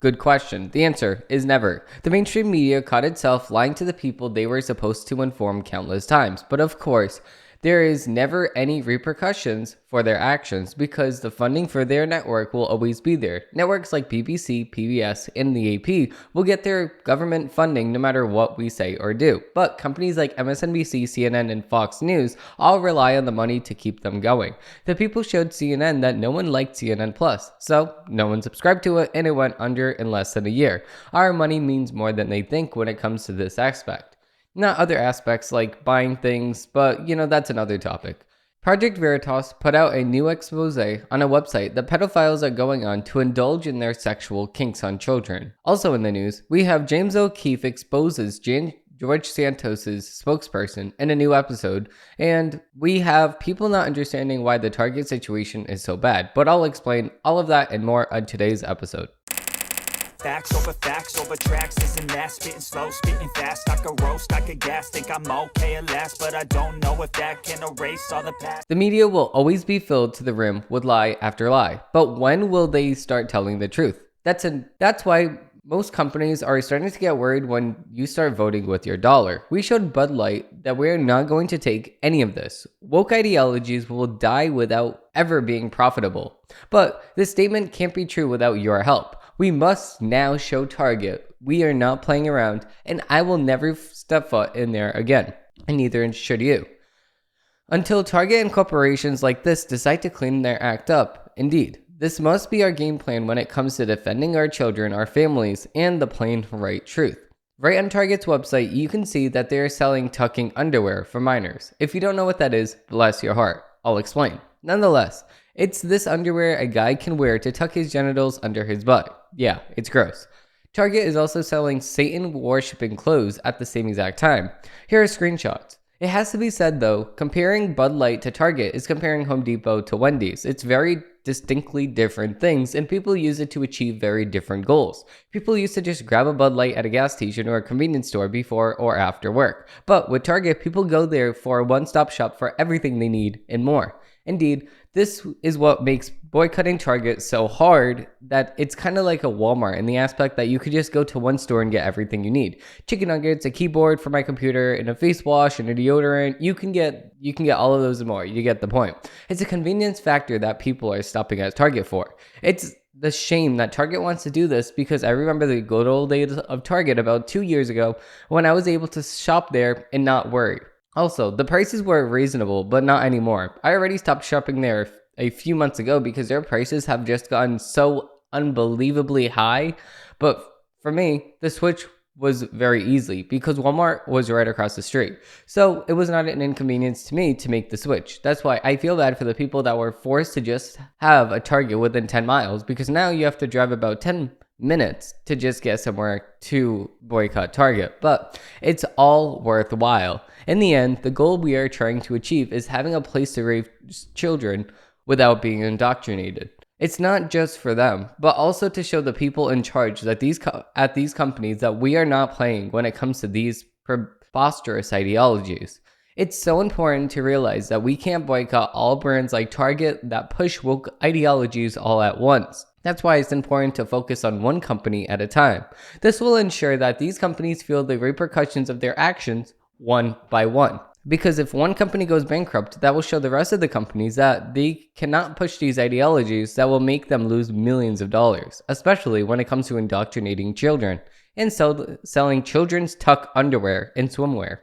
Good question. The answer is never. The mainstream media caught itself lying to the people they were supposed to inform countless times. But of course, there is never any repercussions for their actions because the funding for their network will always be there. Networks like BBC, PBS, and the AP will get their government funding no matter what we say or do. But companies like MSNBC, CNN, and Fox News all rely on the money to keep them going. The people showed CNN that no one liked CNN Plus, so no one subscribed to it and it went under in less than a year. Our money means more than they think when it comes to this aspect. Not other aspects like buying things, but that's another topic. Project Veritas put out a new expose on a website that pedophiles are going on to indulge in their sexual kinks on children. Also in the news, we have James O'Keefe exposes George Santos's spokesperson in a new episode, and we have people not understanding why the Target situation is so bad, but I'll explain all of that and more on today's episode. Facts over tracks, this and that, spitting slow, spitting fast, I could roast, I could gas, think I'm okay at last, but I don't know if that can erase all the past. The media will always be filled to the rim with lie after lie, but when will they start telling the truth? That's why most companies are starting to get worried when you start voting with your dollar. We showed Bud Light that we're not going to take any of this. Woke ideologies will die without ever being profitable. But this statement can't be true without your help. We must now show Target we are not playing around, and I will never step foot in there again, and neither should you. Until Target and corporations like this decide to clean their act up. Indeed, this must be our game plan when it comes to defending our children, our families, and the plain right truth. Right on Target's website, you can see that they are selling tucking underwear for minors. If you don't know what that is, bless your heart. I'll explain. Nonetheless, it's this underwear a guy can wear to tuck his genitals under his butt. Yeah, it's gross. Target is also selling Satan worshipping clothes at the same exact time. Here are screenshots. It has to be said though, comparing Bud Light to Target is comparing Home Depot to Wendy's. It's very distinctly different things, and people use it to achieve very different goals. People used to just grab a Bud Light at a gas station or a convenience store before or after work. But with Target, people go there for a one-stop shop for everything they need and more. Indeed, this is what makes boycotting Target so hard, that it's kind of like a Walmart in the aspect that you could just go to one store and get everything you need. Chicken nuggets, a keyboard for my computer, and a face wash and a deodorant. You can get all of those and more. You get the point. It's a convenience factor that people are stopping at Target for. It's the shame that Target wants to do this, because I remember the good old days of Target about 2 years ago when I was able to shop there and not worry. Also, the prices were reasonable, but not anymore. I already stopped shopping there a few months ago because their prices have just gotten so unbelievably high. But for me, the switch was very easy because Walmart was right across the street. So it was not an inconvenience to me to make the switch. That's why I feel bad for the people that were forced to just have a Target within 10 miles, because now you have to drive about 10 minutes to just get somewhere to boycott Target. But it's all worthwhile. In the end, the goal we are trying to achieve is having a place to raise children without being indoctrinated. It's not just for them, but also to show the people in charge that at these companies that we are not playing when it comes to these preposterous ideologies. It's so important to realize that we can't boycott all brands like Target that push woke ideologies all at once. That's why it's important to focus on one company at a time. This will ensure that these companies feel the repercussions of their actions one by one. Because if one company goes bankrupt, that will show the rest of the companies that they cannot push these ideologies that will make them lose millions of dollars, especially when it comes to indoctrinating children and selling children's tuck underwear and swimwear.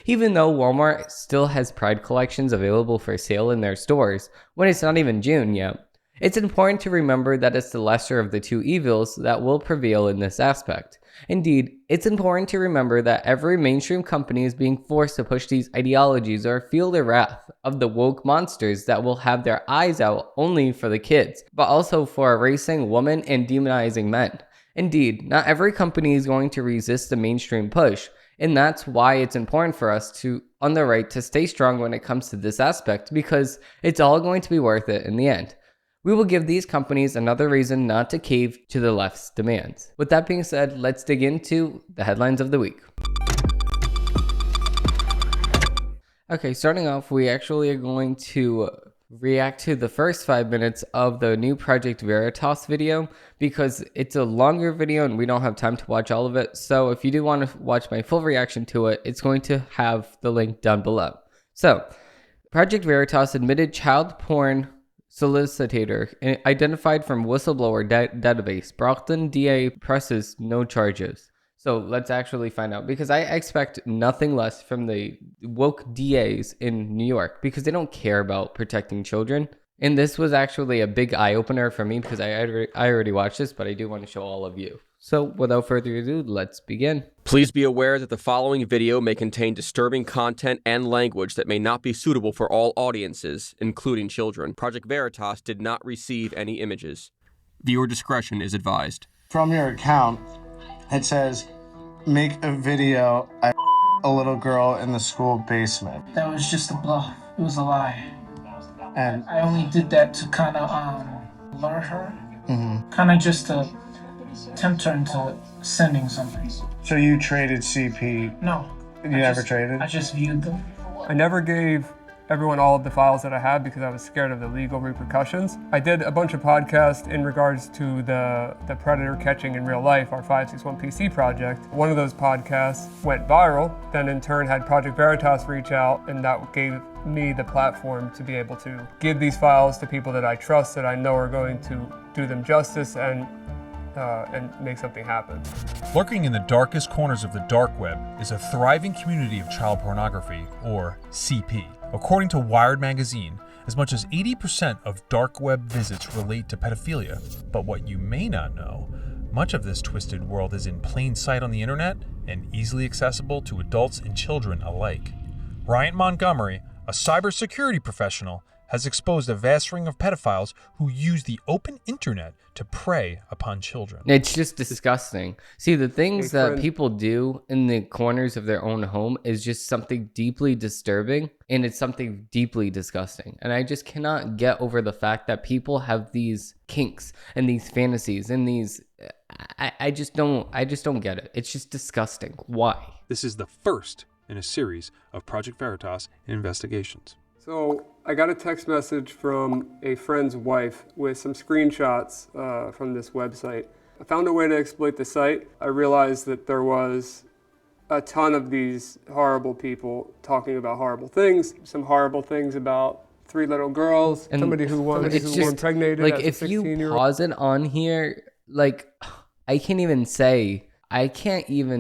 Even though Walmart still has Pride collections available for sale in their stores when it's not even June yet, it's important to remember that it's the lesser of the two evils that will prevail in this aspect. Indeed, it's important to remember that every mainstream company is being forced to push these ideologies or feel the wrath of the woke monsters that will have their eyes out only for the kids, but also for erasing women and demonizing men. Indeed, not every company is going to resist the mainstream push, and that's why it's important for us on the right to stay strong when it comes to this aspect, because it's all going to be worth it in the end. We will give these companies another reason not to cave to the left's demands. With that being said, let's dig into the headlines of the week. Okay, starting off, we actually are going to react to the first 5 minutes of the new Project Veritas video because it's a longer video and we don't have time to watch all of it. So if you do want to watch my full reaction to it, it's going to have the link down below. So Project Veritas admitted child porn solicitor identified from whistleblower database. Brockton DA presses no charges. So let's actually find out, because I expect nothing less from the woke DAs in New York, because they don't care about protecting children. And this was actually a big eye opener for me because I already watched this, but I do want to show all of you. So without further ado, let's begin. Please be aware that the following video may contain disturbing content and language that may not be suitable for all audiences, including children. Project Veritas did not receive any images. Viewer discretion is advised. From your account, it says, make a video, I a little girl in the school basement. That was just a bluff. It was a lie. And I only did that to kind of lure her. Kind of just to tempt her into sending something. so you traded CP. No. You never traded? I just viewed them. I never gave everyone all of the files that I had because I was scared of the legal repercussions. I did a bunch of podcasts in regards to the predator catching in real life, our 561 PC project. One of those podcasts went viral, then in turn had Project Veritas reach out, and that gave me the platform to be able to give these files to people that I trust, that I know are going to do them justice and make something happen. Lurking in the darkest corners of the dark web is a thriving community of child pornography, or CP. According to Wired magazine, as much as 80% of dark web visits relate to pedophilia. But what you may not know, much of this twisted world is in plain sight on the internet and easily accessible to adults and children alike. Bryant Montgomery, a cybersecurity professional, has exposed a vast ring of pedophiles who use the open internet to prey upon children. It's just disgusting. See, the things that people do in the corners of their own home is just something deeply disturbing, and it's something deeply disgusting. And I just cannot get over the fact that people have these kinks and these fantasies and these I just don't get it. It's just disgusting. Why? This is the first in a series of Project Veritas investigations. So I got a text message from a friend's wife with some screenshots from this website. I found a way to exploit the site. I realized that there was a ton of these horrible people talking about horrible things. Some horrible things about 3 little girls, And somebody who were impregnated like, as a if you 16-year-old. pause it on here, like, I can't even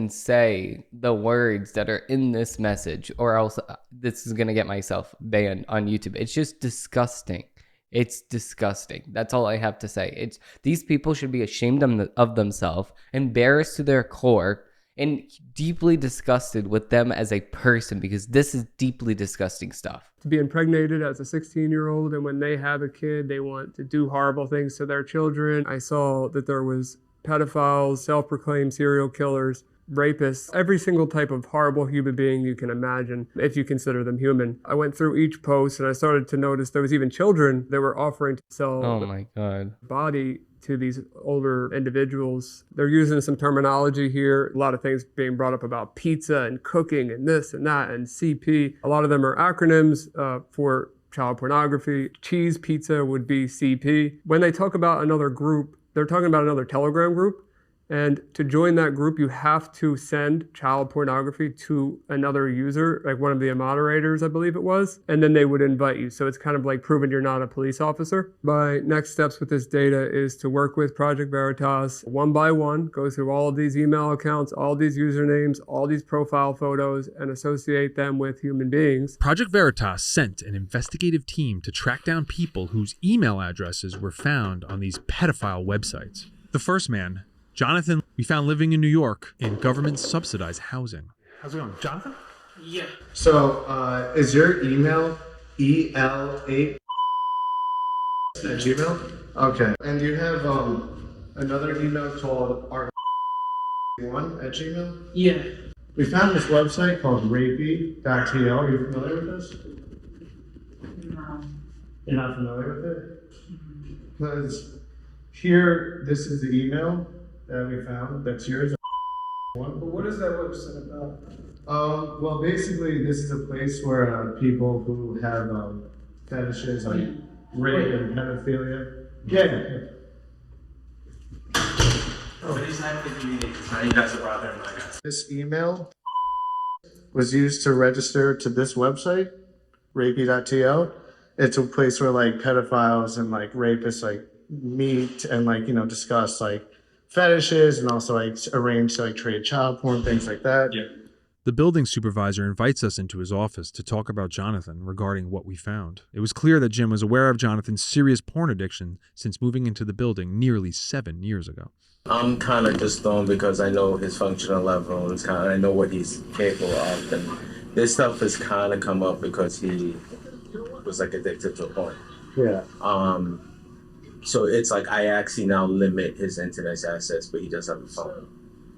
say the words that are in this message, or else this is gonna get myself banned on YouTube. It's just disgusting. It's disgusting. That's all I have to say. These people should be ashamed of themselves, embarrassed to their core, and deeply disgusted with them as a person, because this is deeply disgusting stuff. To be impregnated as a 16-year-old, and when they have a kid, they want to do horrible things to their children. I saw that there was pedophiles, self-proclaimed serial killers, rapists, every single type of horrible human being you can imagine, if you consider them human. I went through each post and I started to notice there was even children that were offering to sell Oh my God. body to these older individuals. They're using some terminology here, a lot of things being brought up about pizza and cooking and this and that and CP. A lot of them are acronyms for child pornography. Cheese pizza would be CP. When they talk about another group, they're talking about another Telegram group. And to join that group, you have to send child pornography to another user, like one of the moderators, I believe it was, and then they would invite you. So it's kind of like proving you're not a police officer. My next steps with this data is to work with Project Veritas one by one, go through all of these email accounts, all these usernames, all these profile photos, and associate them with human beings. Project Veritas sent an investigative team to track down people whose email addresses were found on these pedophile websites. The first man, Jonathan, we found living in New York in government-subsidized housing. How's it going, Jonathan? Yeah. So, is your email EL8 at Gmail? Okay. And you have another email called R1 at Gmail? Yeah. We found this website called rapey.tl. Are you familiar with this? No. You're not familiar with it? Because here, this is the email that we found. That's yours. But what is that website about? Well, basically, this is a place where people who have fetishes like rape and pedophilia. Yeah. But he's not giving me because you guys are bothering my guys. This email was used to register to this website, rapey.to. It's a place where like pedophiles and like rapists like meet and like, you know, discuss like fetishes and also like arrange to like trade child porn, things like that. Yeah. The building supervisor invites us into his office to talk about Jonathan regarding what we found. It was clear that Jim was aware of Jonathan's serious porn addiction since moving into the building nearly 7 years ago. I'm kind of just thrown because I know his functional level and I know what he's capable of, and this stuff has kind of come up because he was like addicted to porn. Yeah. So it's like I actually now limit his internet access, but he does have a phone.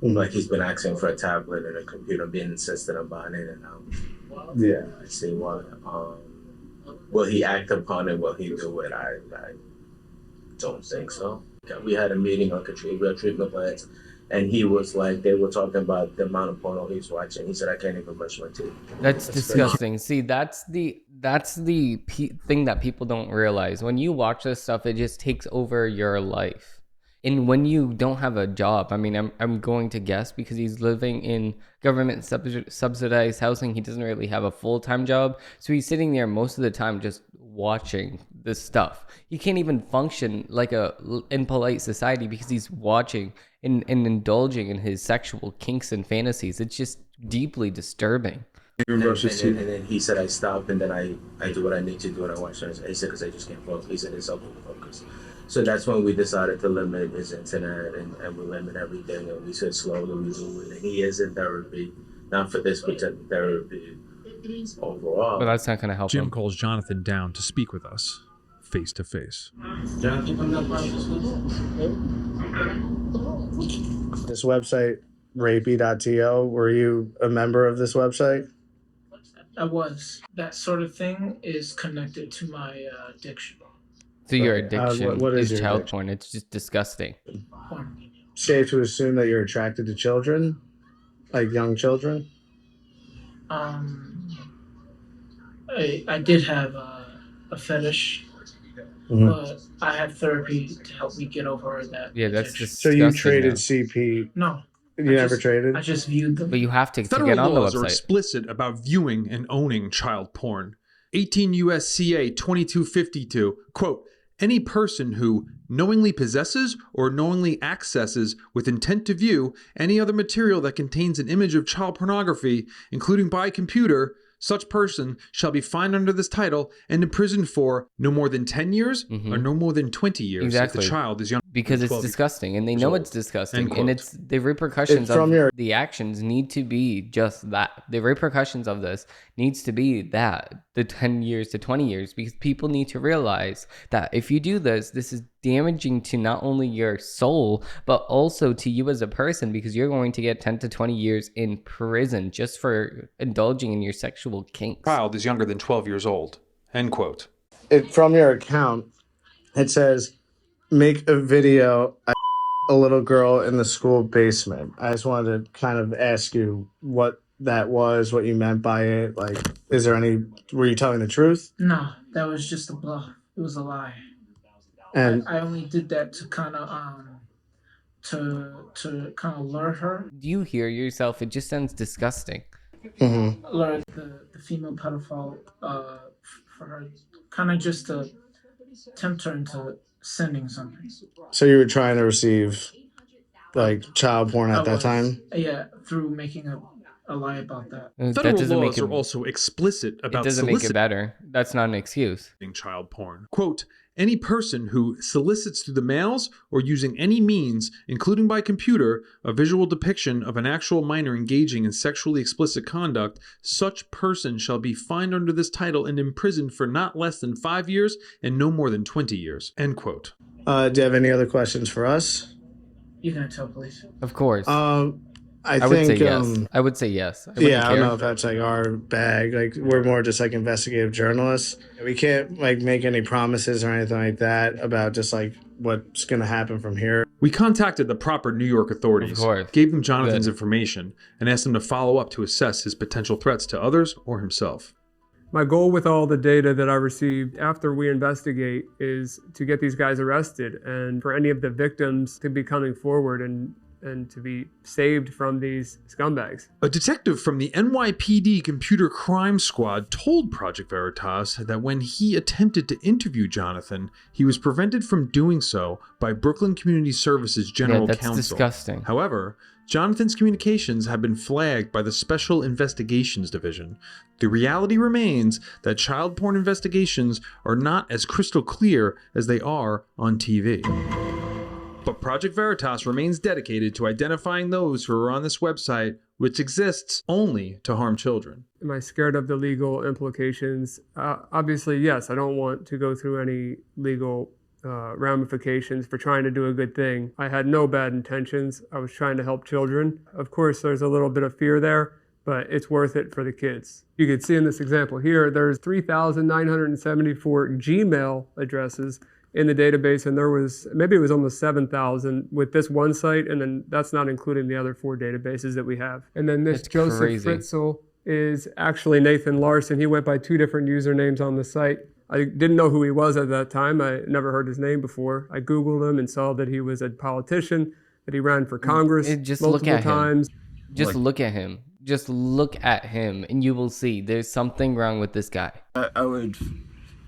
Mm-hmm. Like he's been asking for a tablet and a computer, being insistent about it, and Yeah. I see why. Will he act upon it? Will he do it? I don't think so. We had a meeting on real treatment plans, and he was like, they were talking about the amount of porno he's watching. He said, I can't even brush my teeth. That's disgusting. See, that's the thing that people don't realize. When you watch this stuff, it just takes over your life. And when you don't have a job, I mean, I'm going to guess because he's living in government subsidized housing, he doesn't really have a full-time job. So he's sitting there most of the time just watching this stuff. He can't even function like in polite society because he's watching and indulging in his sexual kinks and fantasies. It's just deeply disturbing. And then he said, I stop and then I do what I need to do and I watch it. He said, because I just can't focus. He said, it's self-focus. So that's when we decided to limit his internet and we limit everything. And we said slowly we do it. And he is in therapy, not for this, but therapy overall. But that's not going to help him. Jim calls Jonathan down to speak with us, face to face. Jonathan, come down by This website, rapey.to, were you a member of this website? I was. That sort of thing is connected to my addiction. So your addiction what is is your child addiction? porn. It's just disgusting. Porn. Safe to assume that you're attracted to children, like young children? I did have a fetish, Mhm. but I had therapy to help me get over that. Yeah, that's addiction. So disgusting. you traded now. CP. No. You never traded? I just viewed them. But you have to Federal get on the laws are website. explicit about viewing and owning child porn. 18 U.S.C.A. 2252, quote, any person who knowingly possesses or knowingly accesses with intent to view any other material that contains an image of child pornography, including by computer, such person shall be fined under this title and imprisoned for no more than 10 years or no more than 20 years Exactly. if the child is young. Because it's 12 disgusting and they know it's disgusting. End And quote. it's the repercussions It's from of your- the actions need to be just that. The repercussions of this needs to be that, the 10 years to 20 years, because people need to realize that if you do this, this is damaging to not only your soul, but also to you as a person, because you're going to get 10 to 20 years in prison just for indulging in your sexual kinks. Child is younger than 12 years old. End quote. From your account, it says, make a video, a little girl in the school basement. I just wanted to kind of ask you what that was, what you meant by it. Like, were you telling the truth? No, that was just a bluff. It was a lie. And I only did that to kind of to kind of lure her, Do you hear yourself? It just sounds disgusting. lure the female pedophile for her, kind of just to tempt her into sending something. so you were trying to receive like child porn I at that was. time? Yeah, through making a lie about that. That Federal doesn't make laws it, are also explicit it about doesn't make it soliciting better. That's not an excuse. child porn. Quote, any person who solicits through the mails or using any means, including by computer, a visual depiction of an actual minor engaging in sexually explicit conduct, such person shall be fined under this title and imprisoned for not less than 5 years and no more than 20 years. End quote. Do you have any other questions for us? You're gonna tell police? Of course. I I would think, say yes. I would say yes. I wouldn't yeah, I don't care. know if that's like our bag. Like, we're more just like investigative journalists. We can't like make any promises or anything like that about just like what's gonna happen from here. We contacted the proper New York authorities, Of course. gave them Jonathan's Good. information, and asked them to follow up to assess his potential threats to others or himself. My goal with all the data that I received after we investigate is to get these guys arrested and for any of the victims to be coming forward and to be saved from these scumbags. A detective from the NYPD Computer Crime Squad told Project Veritas that when he attempted to interview Jonathan, he was prevented from doing so by Brooklyn Community Services General that's Counsel. disgusting. However, Jonathan's communications have been flagged by the Special Investigations Division. The reality remains that child porn investigations are not as crystal clear as they are on TV. But Project Veritas remains dedicated to identifying those who are on this website, which exists only to harm children. Am I scared of the legal implications? Obviously, yes. I don't want to go through any legal ramifications for trying to do a good thing. I had no bad intentions. I was trying to help children. Of course, there's a little bit of fear there, but it's worth it for the kids. You can see in this example here, there's 3,974 Gmail addresses in the database, and there was, maybe it was almost 7,000 with this one site, and then that's not including the other 4 databases that we have. And then this Joseph Fritzl is actually Nathan Larson. He went by 2 different usernames on the site. I didn't know who he was at that time. I never heard his name before. I Googled him and saw that he was a politician, that he ran for Congress multiple times. Just look at him. Just look at him, and you will see there's something wrong with this guy. I would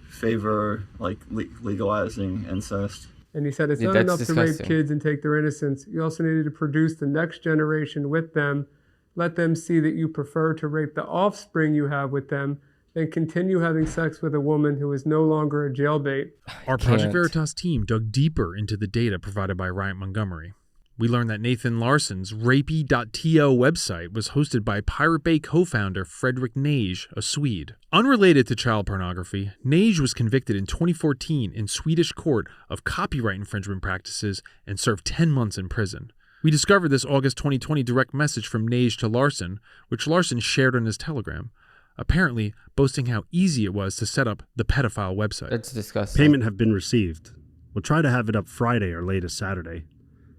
favor legalizing incest. And he said it's not enough to rape kids and take their innocence. You also needed to produce the next generation with them. Let them see that you prefer to rape the offspring you have with them than continue having sex with a woman who is no longer a jailbait. Our Project Veritas team dug deeper into the data provided by Riot Montgomery. We learned that Nathan Larson's rapey.to website was hosted by Pirate Bay co-founder Fredrik Nage, a Swede. Unrelated to child pornography, Nage was convicted in 2014 in Swedish court of copyright infringement practices and served 10 months in prison. We discovered this August 2020 direct message from Nage to Larson, which Larson shared on his Telegram, apparently boasting how easy it was to set up the pedophile website. That's disgusting. Payment have been received. We'll try to have it up Friday or latest Saturday.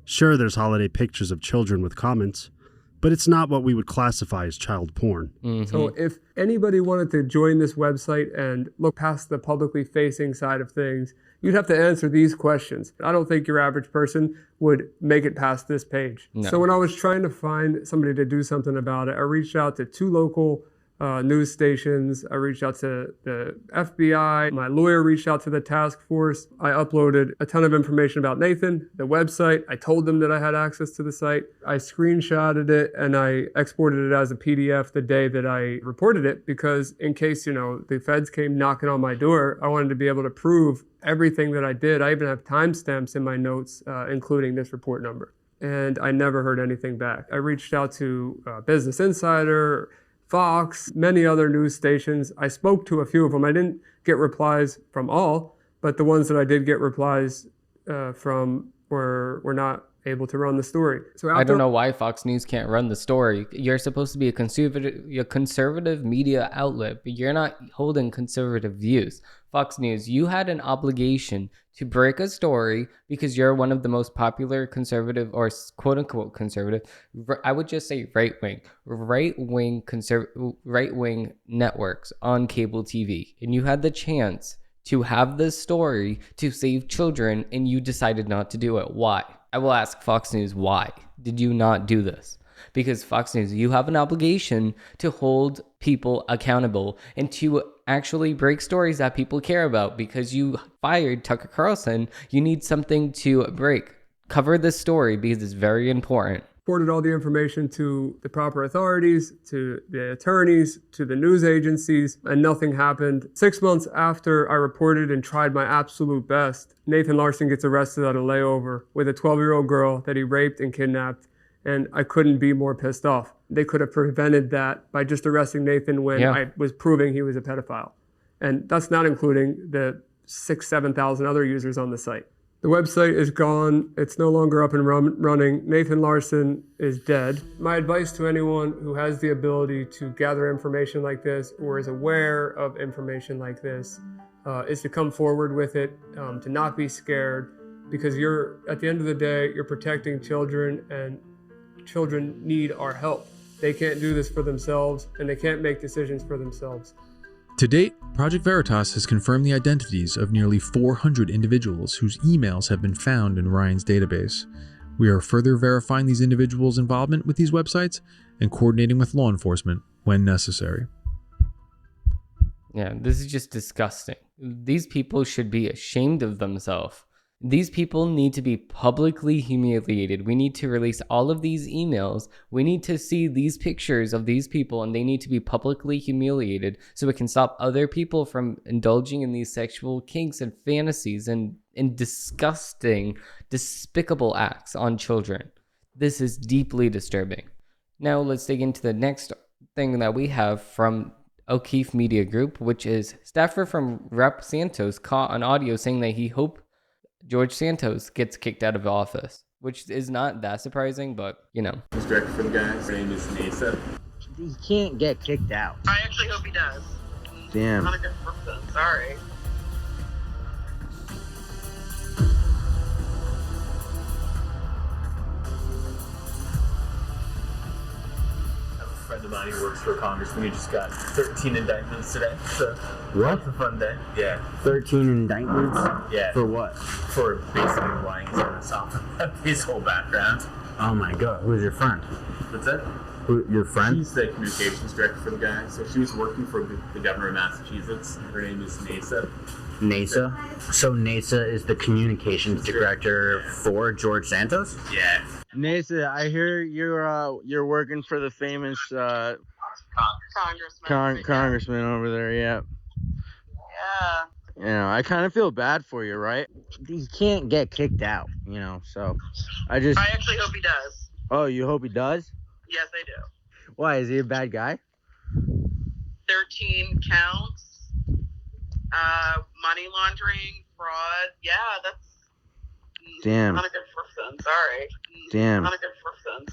Sure, there's holiday pictures of children with comments, but it's not what we would classify as child porn. Mm-hmm. So if anybody wanted to join this website and look past the publicly facing side of things, you'd have to answer these questions. I don't think your average person would make it past this page. No. So when I was trying to find somebody to do something about it, I reached out to 2 local news stations. I reached out to the FBI. My lawyer reached out to the task force. I uploaded a ton of information about Nathan, the website. I told them that I had access to the site. I screenshotted it and I exported it as a PDF the day that I reported it because in case, the feds came knocking on my door, I wanted to be able to prove everything that I did. I even have timestamps in my notes, including this report number. And I never heard anything back. I reached out to Business Insider, Fox, many other news stations. I spoke to a few of them. I didn't get replies from all, but the ones that I did get replies from were not able to run the story. So I don't know why Fox News can't run the story. You're supposed to be a conservative media outlet, but you're not holding conservative views. Fox News, you had an obligation to break a story because you're one of the most popular conservative or quote unquote conservative, I would just say right-wing networks on cable TV. And you had the chance to have this story to save children and you decided not to do it. Why? I will ask Fox News, why did you not do this? Because Fox News, you have an obligation to hold people accountable and to actually break stories that people care about. Because you fired Tucker Carlson, you need something to break. Cover this story because it's very important. Reported all the information to the proper authorities, to the attorneys, to the news agencies, and nothing happened. 6 months after I reported and tried my absolute best, Nathan Larson gets arrested at a layover with a 12-year-old girl that he raped and kidnapped, and I couldn't be more pissed off. They could have prevented that by just arresting Nathan when I was proving he was a pedophile. And that's not including the 7,000 other users on the site. The website is gone. It's no longer up and running. Nathan Larson is dead. My advice to anyone who has the ability to gather information like this or is aware of information like this is to come forward with it, to not be scared, because at the end of the day, you're protecting children, and children need our help. They can't do this for themselves, and they can't make decisions for themselves. To date, Project Veritas has confirmed the identities of nearly 400 individuals whose emails have been found in Ryan's database. We are further verifying these individuals' involvement with these websites and coordinating with law enforcement when necessary. Yeah, this is just disgusting. These people should be ashamed of themselves. These people need to be publicly humiliated. We need to release all of these emails. We need to see these pictures of these people, and they need to be publicly humiliated so it can stop other people from indulging in these sexual kinks and fantasies and disgusting, despicable acts on children. This is deeply disturbing. Now let's dig into the next thing that we have from O'Keefe Media Group, which is staffer from Rep. Santos caught on audio saying that he hoped George Santos gets kicked out of office, which is not that surprising, but you know. He's director for the guy. His name is Nasa. He can't get kicked out. I actually hope he does. Damn. Not a good person. Sorry. A friend of mine who works for a congressman. He just got 13 indictments today. So What? it's a fun day. Yeah. 13 indictments? Yeah. For what? For basically lying on himself about his whole background. Oh my god, who's your friend? That's it. Who, your friend? She's the communications director for the guy. So she was working for the governor of Massachusetts. Her name is Nasa. NASA? So NASA is the communications director for George Santos? Yeah. NASA, I hear you're working for the famous congressman over there, yeah. Yeah. You know, I kind of feel bad for you, right? He can't get kicked out, you know, so I actually hope he does. Oh, you hope he does? Yes, I do. Why, is he a bad guy? 13 counts. Money laundering, fraud. Yeah, that's Damn. not a good person. Sorry. Damn. Not a good person.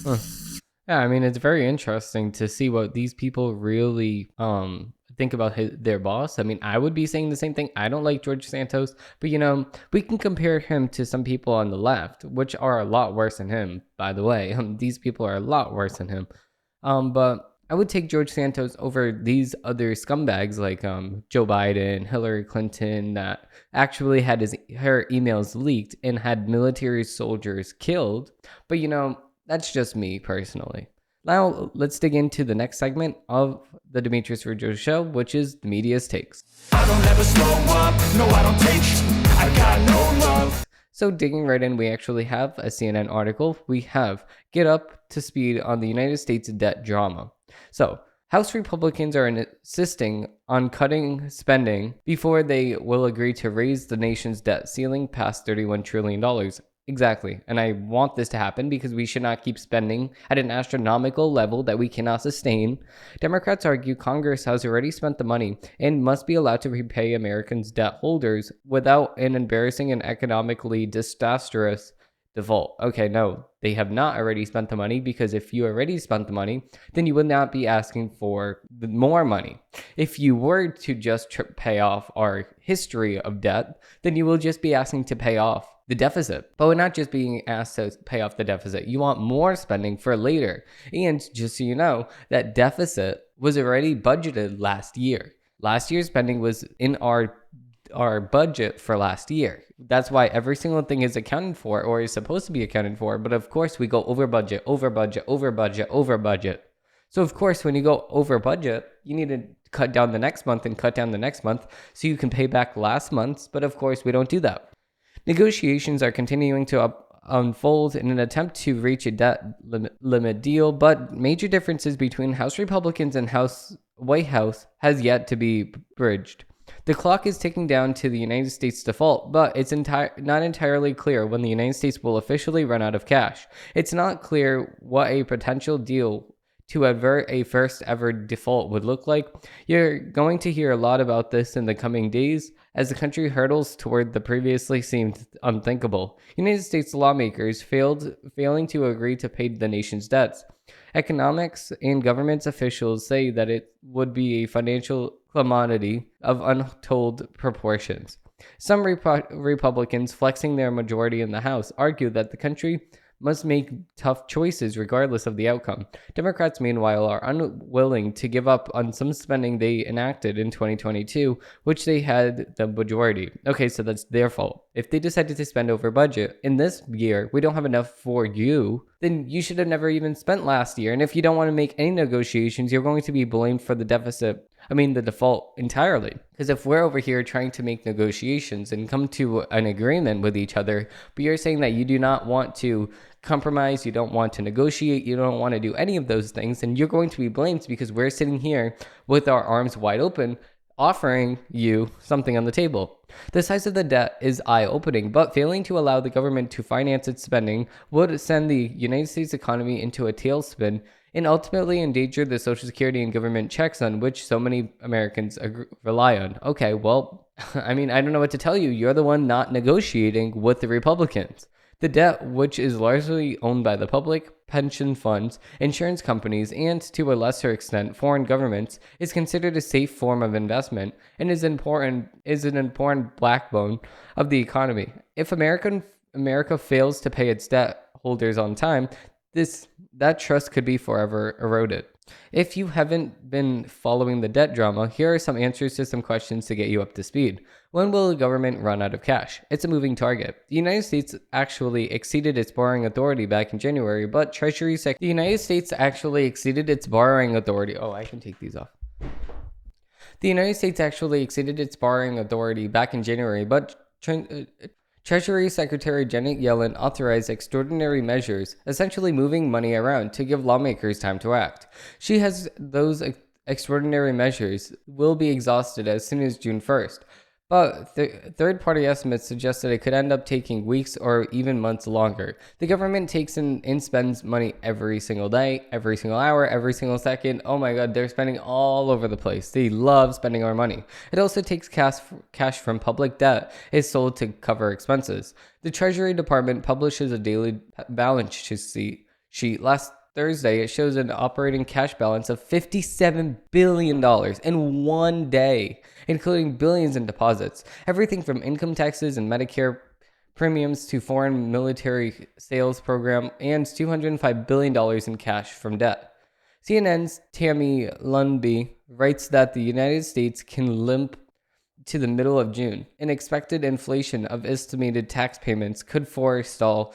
Sorry. Yeah, I mean, it's very interesting to see what these people really think about their boss. I mean, I would be saying the same thing. I don't like George Santos, but you know, we can compare him to some people on the left, which are a lot worse than him, by the way. These people are a lot worse than him. But I would take George Santos over these other scumbags like Joe Biden, Hillary Clinton, that actually had her emails leaked and had military soldiers killed. But you know, that's just me personally. Now, let's dig into the next segment of the Demetrius Rougeau Show, which is the media's takes. I don't ever slow up, no I don't take, I got no love. So digging right in, we actually have a CNN article. We have Get Up to Speed on the United States debt drama. So House Republicans are insisting on cutting spending before they will agree to raise the nation's debt ceiling past $31 trillion. Exactly. And I want this to happen because we should not keep spending at an astronomical level that we cannot sustain. Democrats argue Congress has already spent the money and must be allowed to repay Americans' debt holders without an embarrassing and economically disastrous default. Okay, no, they have not already spent the money, because if you already spent the money, then you would not be asking for more money. If you were to just pay off our history of debt, then you will just be asking to pay off the deficit. But we're not just being asked to pay off the deficit. You want more spending for later. And just so you know, that deficit was already budgeted last year. Last year's spending was in our budget for last year. That's why every single thing is accounted for, or is supposed to be accounted for. But of course, we go over budget, over budget, over budget, over budget. So of course, when you go over budget, you need to cut down the next month and cut down the next month so you can pay back last month's. But of course, we don't do that. Negotiations are continuing to unfold in an attempt to reach a debt limit deal, but major differences between House Republicans and White House has yet to be bridged. The clock is ticking down to the United States default, but it's not entirely clear when the United States will officially run out of cash. It's not clear what a potential deal to avert a first ever default would look like. You're going to hear a lot about this in the coming days as the country hurdles toward the previously seemed unthinkable. United States lawmakers failing to agree to pay the nation's debts. Economics and government officials say that it would be a financial calamity of untold proportions. Some Republicans, flexing their majority in the House, argue that the country must make tough choices regardless of the outcome. Democrats, meanwhile, are unwilling to give up on some spending they enacted in 2022, which they had the majority. Okay, so that's their fault. If they decided to spend over budget in this year, we don't have enough for you, then you should have never even spent last year. And if you don't want to make any negotiations, you're going to be blamed for the the default entirely. Because if we're over here trying to make negotiations and come to an agreement with each other, but you're saying that you do not want to compromise, you don't want to negotiate, you don't want to do any of those things, then you're going to be blamed because we're sitting here with our arms wide open, offering you something on the table. The size of the debt is eye-opening, but failing to allow the government to finance its spending would send the United States economy into a tailspin and ultimately endanger the Social Security and government checks on which so many Americans rely on. Okay, well, I don't know what to tell you. You're the one not negotiating with the Republicans. The debt, which is largely owned by the public, pension funds, insurance companies, and to a lesser extent foreign governments, is considered a safe form of investment and is an important backbone of the economy. If America fails to pay its debt holders on time, that trust could be forever eroded. If you haven't been following the debt drama, here are some answers to some questions to get you up to speed. When will the government run out of cash? It's a moving target. The United States actually exceeded its borrowing authority back in January, but The United States actually exceeded its borrowing authority. Oh, I can take these off. The United States actually exceeded its borrowing authority back in January, but Treasury Secretary Janet Yellen authorized extraordinary measures, essentially moving money around to give lawmakers time to act. She has those extraordinary measures will be exhausted as soon as June 1st. But third-party estimates suggest that it could end up taking weeks or even months longer. The government takes in and spends money every single day, every single hour, every single second. Oh my God, they're spending all over the place. They love spending our money. It also takes cash from public debt is sold to cover expenses. The Treasury Department publishes a daily balance sheet. Last Thursday, it shows an operating cash balance of $57 billion in one day, including billions in deposits. Everything from income taxes and Medicare premiums to foreign military sales program and $205 billion in cash from debt. CNN's Tammy Lundby writes that the United States can limp to the middle of June. An expected inflation of estimated tax payments could forestall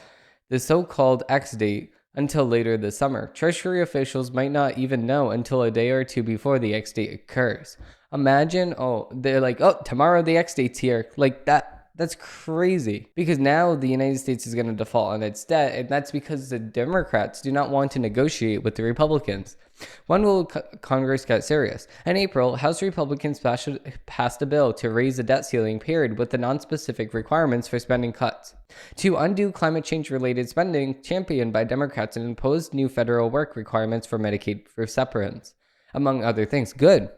the so-called X date until later this summer. Treasury officials might not even know until a day or two before the X date occurs. Imagine, they're like, tomorrow the X date's here. Like that's crazy. Because now the United States is going to default on its debt, and that's because the Democrats do not want to negotiate with the Republicans. When will Congress get serious? In April, House Republicans passed a bill to raise the debt ceiling period with the non-specific requirements for spending cuts. To undo climate change-related spending championed by Democrats and imposed new federal work requirements for Medicaid recipients, among other things. Good.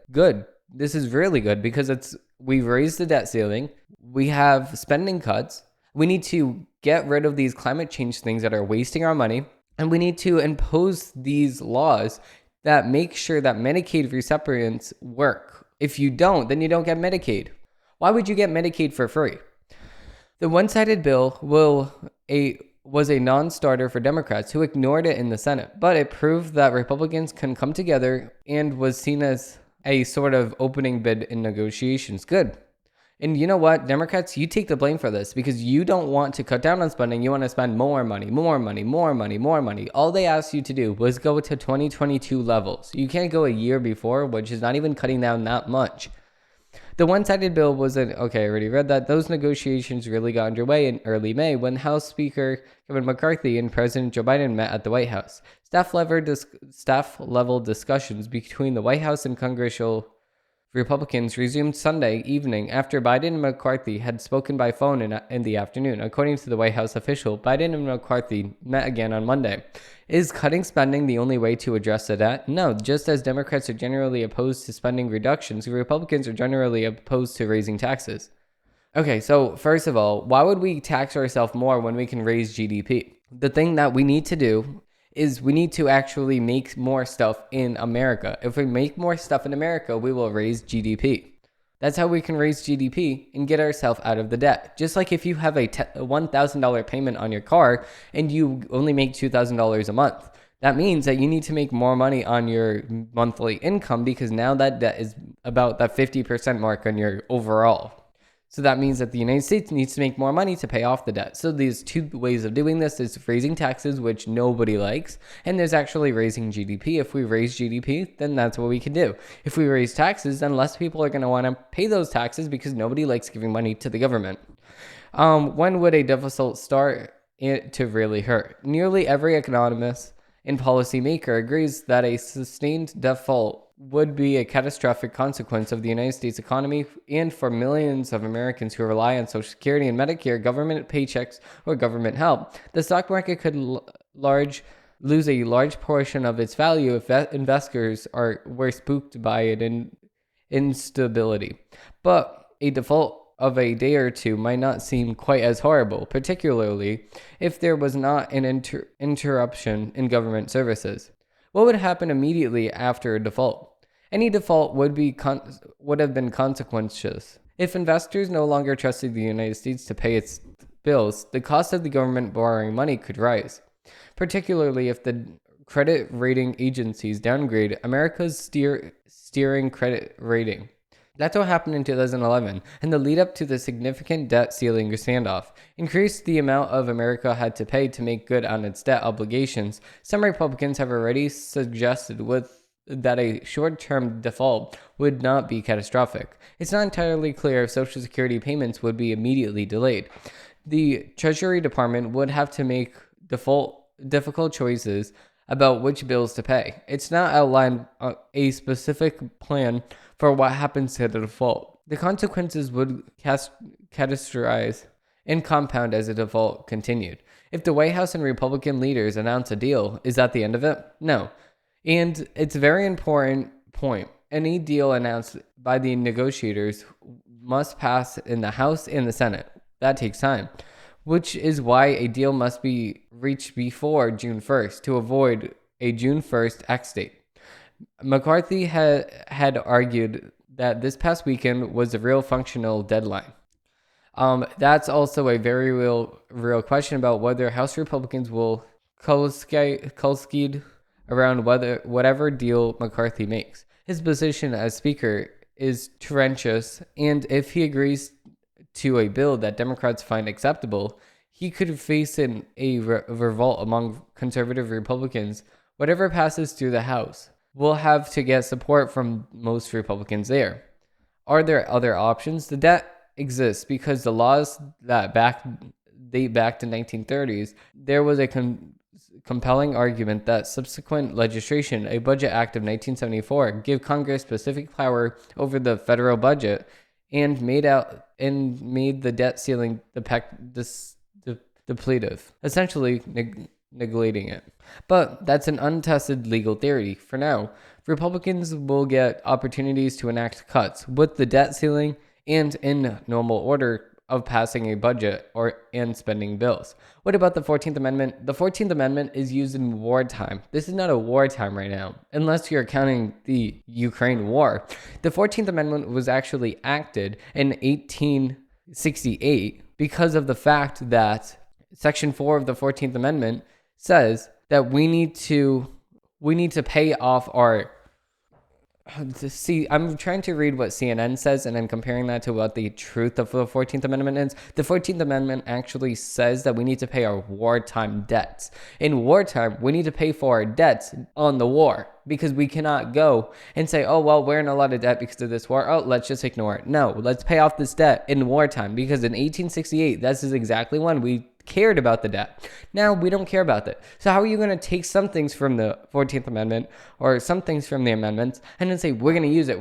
This is really good because we've raised the debt ceiling. We have spending cuts. We need to get rid of these climate change things that are wasting our money. And we need to impose these laws that make sure that Medicaid recipients work. If you don't, then you don't get Medicaid. Why would you get Medicaid for free? The one-sided bill was a non-starter for Democrats who ignored it in the Senate, but it proved that Republicans can come together and was seen as a sort of opening bid in negotiations. Good. And you know what? Democrats, you take the blame for this because you don't want to cut down on spending. You want to spend more money. All they asked you to do was go to 2022 levels. You can't go a year before, which is not even cutting down that much. The one-sided bill okay, I already read that. Those negotiations really got underway in early May when House Speaker Kevin McCarthy and President Joe Biden met at the White House. Staff-level discussions between the White House and congressional Republicans resumed Sunday evening after Biden and McCarthy had spoken by phone in the afternoon. According to the White House official, Biden and McCarthy met again on Monday. Is cutting spending the only way to address the debt? No, just as Democrats are generally opposed to spending reductions, Republicans are generally opposed to raising taxes. Okay, so first of all, why would we tax ourselves more when we can raise GDP? The thing that we need to do is we need to actually make more stuff in America. If we make more stuff in America, we will raise GDP. That's how we can raise GDP and get ourselves out of the debt. Just like if you have a $1,000 payment on your car and you only make $2,000 a month, that means that you need to make more money on your monthly income because now that debt is about that 50% mark on your overall. So that means that the United States needs to make more money to pay off the debt. So there's two ways of doing this. There's raising taxes, which nobody likes, and there's actually raising GDP. If we raise GDP, then that's what we can do. If we raise taxes, then less people are going to want to pay those taxes because nobody likes giving money to the government. When would a deficit start to really hurt? Nearly every economist and policymaker agrees that a sustained default would be a catastrophic consequence of the United States economy and for millions of Americans who rely on Social Security and Medicare, government paychecks, or government help. The stock market could lose a large portion of its value if investors were spooked by it instability. But a default of a day or two might not seem quite as horrible, particularly if there was not an interruption in government services. What would happen immediately after a default? Any default would have been consequences. If investors no longer trusted the United States to pay its bills, the cost of the government borrowing money could rise, particularly if the credit rating agencies downgrade America's steering credit rating. That's what happened in 2011, and the lead up to the significant debt ceiling standoff increased the amount of America had to pay to make good on its debt obligations. Some Republicans have already suggested that a short-term default would not be catastrophic. It's not entirely clear if Social Security payments would be immediately delayed. The Treasury Department would have to make difficult choices about which bills to pay. It's not outlined a specific plan for what happens to the default. The consequences would catastrophize and compound as the default continued. If the White House and Republican leaders announce a deal, is that the end of it? No. And it's a very important point. Any deal announced by the negotiators must pass in the House and the Senate. That takes time, which is why a deal must be reached before June 1st to avoid a June 1st X date. McCarthy had argued that this past weekend was a real functional deadline. That's also a very real question about whether House Republicans will kulskid around whatever deal McCarthy makes. His position as Speaker is treacherous, and if he agrees to a bill that Democrats find acceptable, he could face a revolt among conservative Republicans. Whatever passes through the House will have to get support from most Republicans there. Are there other options? The debt exists because the laws that date back to 1930s, there was a compelling argument that subsequent legislation, a Budget Act of 1974, gave Congress specific power over the federal budget and made the debt ceiling depletive, essentially neglecting it. But that's an untested legal theory. For now, Republicans will get opportunities to enact cuts with the debt ceiling and in normal order of passing a budget and spending bills. What about the 14th Amendment? The 14th Amendment is used in wartime. This is not a wartime right now, unless you're counting the Ukraine war. The 14th Amendment was actually acted in 1868 because of the fact that Section 4 of the 14th Amendment says that we need to pay off our... See, I'm trying to read what CNN says and then comparing that to what the truth of the 14th Amendment is. The 14th Amendment actually says that we need to pay our wartime debts. In wartime, we need to pay for our debts on the war because we cannot go and say, oh, well, we're in a lot of debt because of this war. Oh, let's just ignore it. No, let's pay off this debt in wartime because in 1868, this is exactly when we cared about the debt. Now we don't care about it. So how are you going to take some things from the 14th Amendment or some things from the amendments and then say, we're going to use it,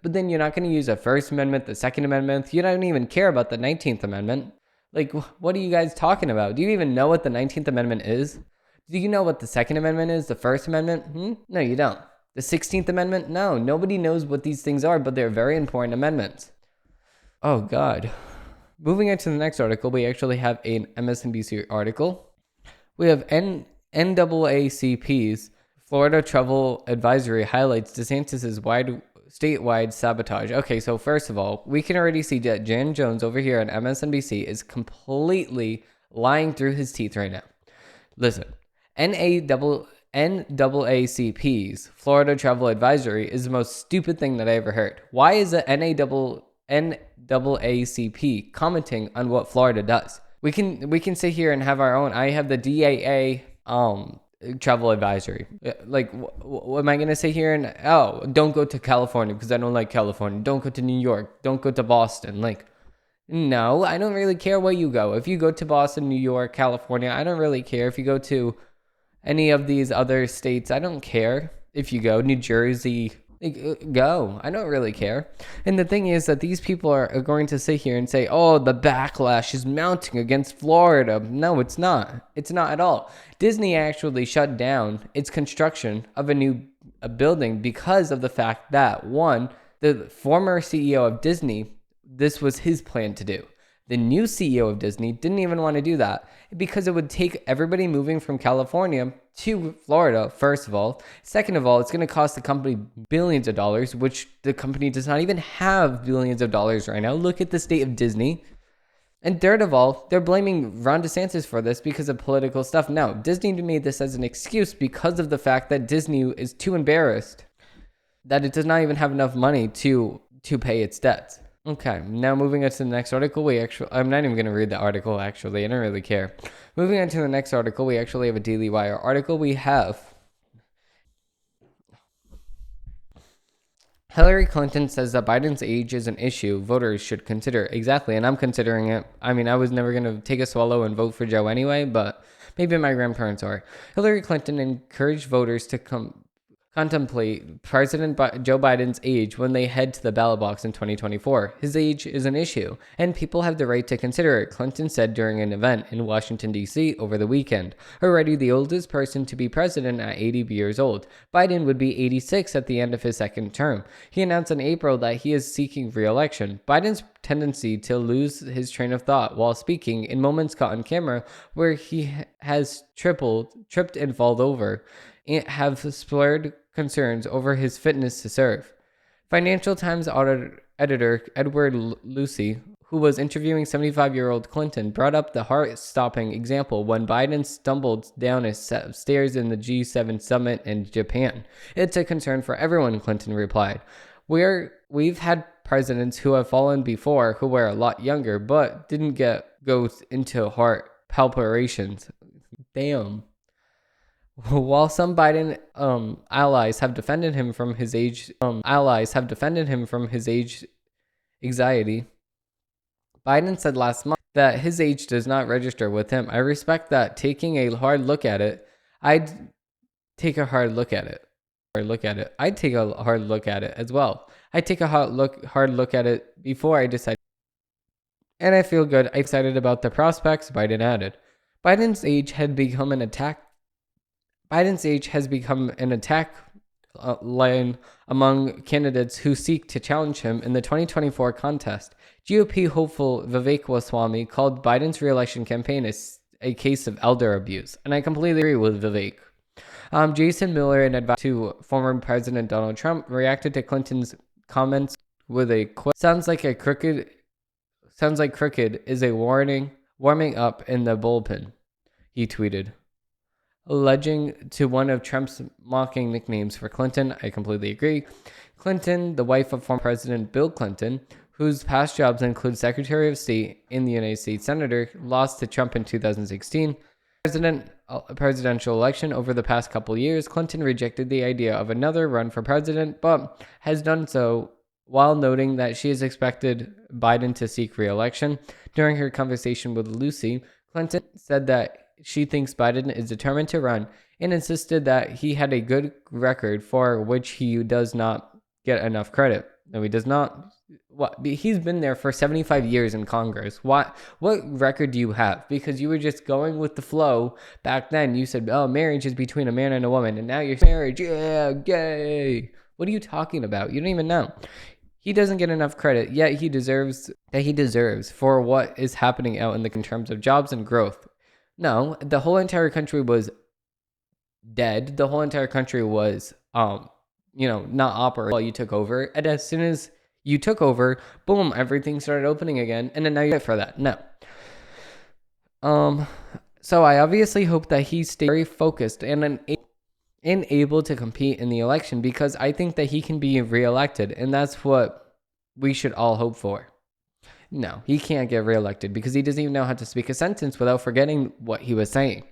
but then you're not going to use the First Amendment, the Second Amendment. You don't even care about the 19th Amendment. Like, what are you guys talking about? Do you even know what the 19th Amendment is? Do you know what the Second Amendment is? The First Amendment? No, you don't. The 16th Amendment? No, nobody knows what these things are, but they're very important amendments. Oh, God. Moving into the next article, we actually have an MSNBC article. We have NAACP's Florida Travel Advisory highlights DeSantis' statewide sabotage. Okay, so first of all, we can already see that Jan Jones over here on MSNBC is completely lying through his teeth right now. Listen, NAACP's Florida Travel Advisory is the most stupid thing that I ever heard. Why is the NAACP commenting on what Florida does? We can sit here and have our own. I have the DAA travel advisory. Like, what am I gonna say here? And don't go to California because I don't like California. Don't go to New York. Don't go to Boston. Like, no, I don't really care where you go. If you go to Boston, New York, California, I don't really care. If you go to any of these other states, I don't care. If you go New Jersey, go. I don't really care. And the thing is that these people are going to sit here and say, oh, the backlash is mounting against Florida. No, it's not. It's not at all. Disney actually shut down its construction of a new building because of the fact that, one, the former CEO of Disney, this was his plan to do. The new CEO of Disney didn't even want to do that because it would take everybody moving from California to Florida, first of all. Second of all, it's going to cost the company billions of dollars, which the company does not even have billions of dollars right now. Look at the state of Disney. And third of all, they're blaming Ron DeSantis for this because of political stuff. Now, Disney made this as an excuse because of the fact that Disney is too embarrassed that it does not even have enough money to pay its debts. Okay, now moving on to the next article, I'm not even going to read the article, actually. I don't really care. Moving on to the next article, we actually have a Daily Wire article. We have Hillary Clinton says that Biden's age is an issue voters should consider. Exactly, and I'm considering it. I mean, I was never going to take a swallow and vote for Joe anyway, but maybe my grandparents are. Hillary Clinton encouraged voters to contemplate President Joe Biden's age when they head to the ballot box in 2024. His age is an issue, and people have the right to consider it, Clinton said during an event in Washington, D.C. over the weekend. Already the oldest person to be president at 80 years old, Biden would be 86 at the end of his second term. He announced in April that he is seeking re-election. Biden's tendency to lose his train of thought while speaking in moments caught on camera where he has tripped and fallen over have spurred concerns over his fitness to serve. Financial Times editor Edward Lucy, who was interviewing 75-year-old Clinton, brought up the heart-stopping example when Biden stumbled down a set of stairs in the G7 summit in Japan. It's a concern for everyone, Clinton replied. We've had presidents who have fallen before who were a lot younger, but didn't go into heart palpitations. Damn. While some Biden allies have defended him from his age anxiety, Biden said last month that his age does not register with him. I respect that. Taking a hard look at it, I'd take a hard look at it. I'd take a hard look at it as well. I'd take a hard look at it before I decide. And I feel good. I'm excited about the prospects, Biden added. Biden's age has become an attack line among candidates who seek to challenge him in the 2024 contest. GOP hopeful Vivek Ramaswamy called Biden's re-election campaign a case of elder abuse, and I completely agree with Vivek. Jason Miller, an advisor to former President Donald Trump, reacted to Clinton's comments with a quote, sounds like crooked is a warming up in the bullpen, he tweeted. Alleging to one of Trump's mocking nicknames for Clinton, I completely agree. Clinton, the wife of former President Bill Clinton, whose past jobs include Secretary of State in the United States Senator, lost to Trump in 2016. Presidential election over the past couple years, Clinton rejected the idea of another run for president, but has done so while noting that she has expected Biden to seek re-election. During her conversation with Lucy, Clinton said that she thinks Biden is determined to run and insisted that he had a good record for which he does not get enough credit. No, he does not. He's been there for 75 years in Congress. What record do you have? Because you were just going with the flow back then. You said, oh, marriage is between a man and a woman, and now you're marriage, yeah, gay. What are you talking about? You don't even know. He doesn't get enough credit, yet he deserves for what is happening out in terms of jobs and growth. No, the whole entire country was dead. The whole entire country was not operate while you took over. And as soon as you took over, boom, everything started opening again. And then now you're for that. No. So I obviously hope that he stays very focused and able to compete in the election, because I think that he can be reelected, and that's what we should all hope for. No, he can't get reelected because he doesn't even know how to speak a sentence without forgetting what he was saying.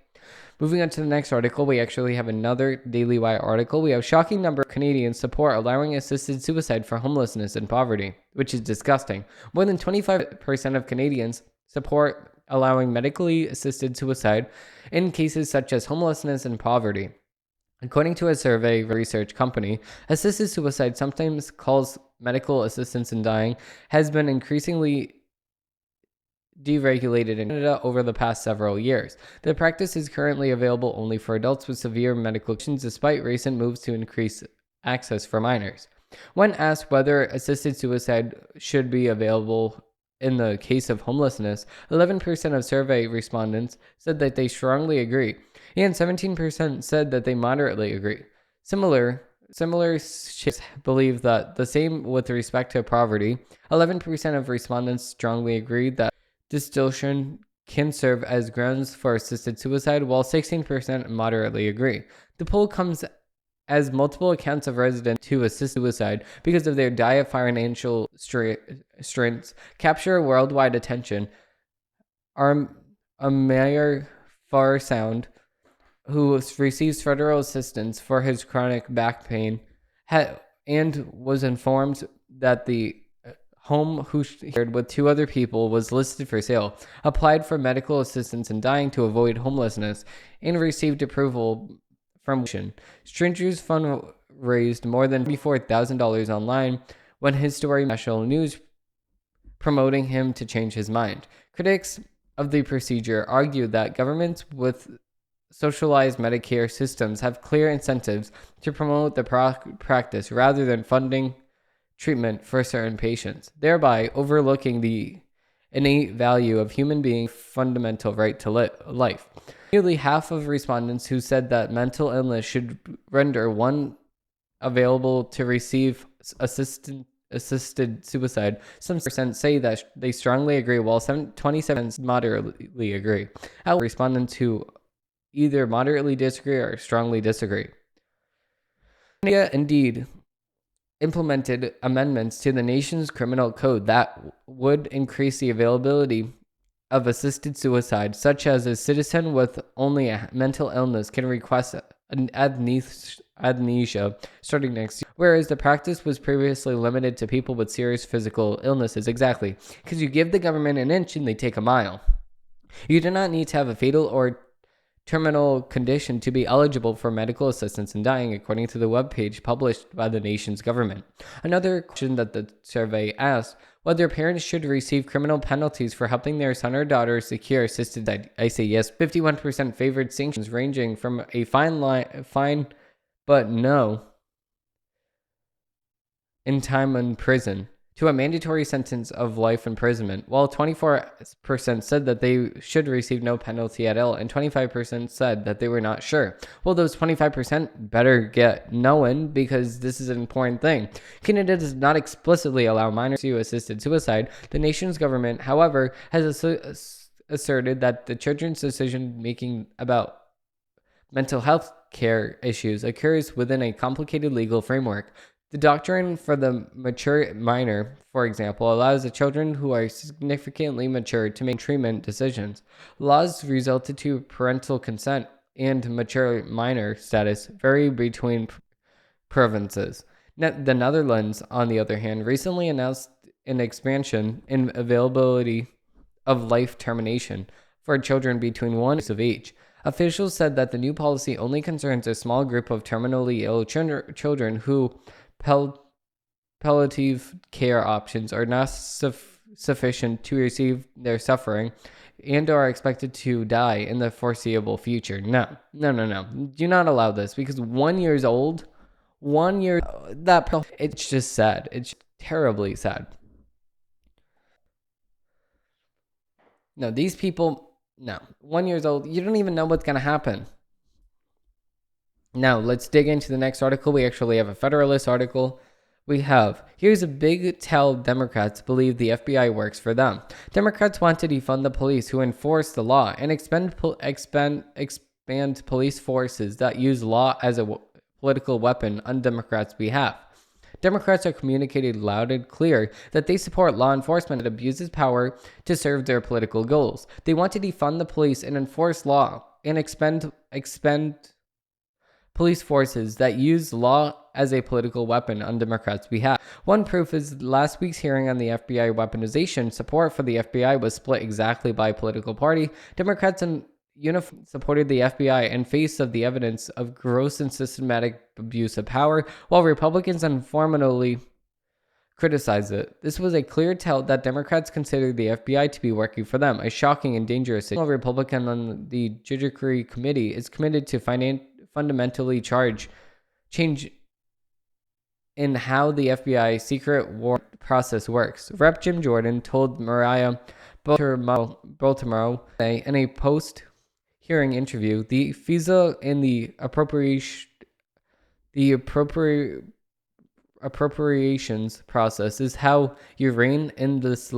Moving on to the next article, we actually have another Daily Wire article. We have shocking number of Canadians support allowing assisted suicide for homelessness and poverty, which is disgusting. More than 25% of Canadians support allowing medically assisted suicide in cases such as homelessness and poverty. According to a survey research company, assisted suicide, sometimes called medical assistance in dying, has been increasingly deregulated in Canada over the past several years. The practice is currently available only for adults with severe medical conditions, despite recent moves to increase access for minors. When asked whether assisted suicide should be available in the case of homelessness, 11% of survey respondents said that they strongly agree, and 17% said that they moderately agree. Similar believe that the same with respect to poverty. 11% of respondents strongly agree that distillation can serve as grounds for assisted suicide, while 16% moderately agree. The poll comes as multiple accounts of residents who assist suicide because of their dire financial strengths capture worldwide attention. Mayor Farsound, who receives federal assistance for his chronic back pain, and was informed that the home who shared with two other people was listed for sale, applied for medical assistance in dying to avoid homelessness, and received approval from Stranger's fund raised more than $54,000 online when his story national news, promoting him to change his mind. Critics of the procedure argue that governments with socialized Medicare systems have clear incentives to promote the practice rather than funding treatment for certain patients, thereby overlooking the innate value of human being fundamental right to life. Nearly half of respondents who said that mental illness should render one available to receive assisted suicide. Some percent say that they strongly agree, while 27% moderately agree. However, respondents who either moderately disagree or strongly disagree. India indeed implemented amendments to the nation's criminal code that would increase the availability of assisted suicide, such as a citizen with only a mental illness can request an amnesia starting next year, whereas the practice was previously limited to people with serious physical illnesses. Exactly, because you give the government an inch and they take a mile. You do not need to have a fatal or terminal condition to be eligible for medical assistance in dying, according to the webpage published by the nation's government. Another question that the survey asked, whether parents should receive criminal penalties for helping their son or daughter secure assisted suicide. I say yes. 51% favored sanctions ranging from a fine but no in time in prison to a mandatory sentence of life imprisonment, while 24% said that they should receive no penalty at all, and 25% said that they were not sure. Well, those 25% better get knowing, because this is an important thing. Canada does not explicitly allow minors to assisted suicide. The nation's government, however, has asserted that the children's decision making about mental health care issues occurs within a complicated legal framework. The doctrine for the mature minor, for example, allows the children who are significantly mature to make treatment decisions. Laws resulted to parental consent and mature minor status vary between provinces. The Netherlands, on the other hand, recently announced an expansion in availability of life termination for children between 1 and 6 of age. Officials said that the new policy only concerns a small group of terminally ill children who palliative care options are not sufficient to receive their suffering and are expected to die in the foreseeable future. No. Do not allow this, because 1 year old, it's just sad. It's terribly sad. No, these people, no. 1 year old, you don't even know what's going to happen. Now, let's dig into the next article. We actually have a Federalist article. Here's a big tell Democrats believe the FBI works for them. Democrats want to defund the police who enforce the law and expand police forces that use law as a political weapon on Democrats' behalf. Democrats are communicating loud and clear that they support law enforcement that abuses power to serve their political goals. They want to defund the police and enforce law and expend police forces that use law as a political weapon on Democrats' behalf. One proof is last week's hearing on the FBI weaponization. Support for the FBI was split exactly by political party. Democrats and supported the FBI in face of the evidence of gross and systematic abuse of power, while Republicans informally criticized it. This was a clear tell that Democrats consider the FBI to be working for them, a shocking and dangerous signal. A Republican on the Judiciary Committee is committed to fundamentally change in how the FBI secret warrant process works. Rep. Jim Jordan told Mariah Baltimore in a post-hearing interview, the FISA and the appropriations process is how you rein in this